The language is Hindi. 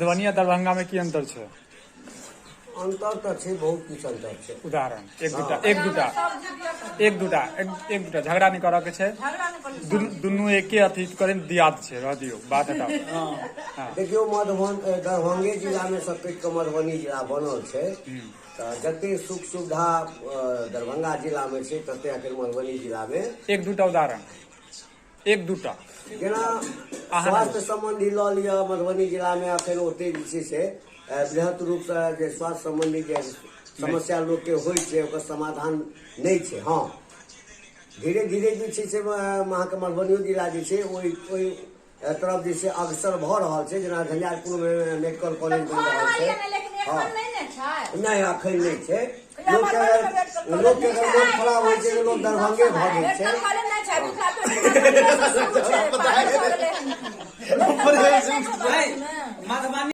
मधुबनी आ दरभंगा में की अंतर छे? अंतर तो छे, बहुत कुछ अंतर छे। उदाहरण एक दुटा झगड़ा नहीं करऽ के छे, दुनू एके अथी करे दियाद छे, रह दियो बात हटाओ। देखियो दरभंगे जिला में सब के मधुबनी जिला बनल छे, तो जते सुख सुविधा दरभंगा जिला में छे तते अखन मधुबनी जिला में एक दुटा उदाहरण जेना स्वास्थ्य संबंधी ल लिया। मधुबनी जिला में अखन ओते जे छै बृहत रूप से जे स्वास्थ्य संबंधी जे समस्या लोग के होय छै ओकर समाधान नहीं छे। हाँ, धीरे धीरे जे छै से अहाँके मधुबनी जिला जे छै ओहि तरफ जे छै अग्रसर भ रहल छै। जेना झंझारपुर में मेडिकल कॉलेज बन रहल छै। हाँ, नहीं अखन नहीं छै। लोग के अगर मोन खराब होइ छै तो लोग दरभंगे भागे छै।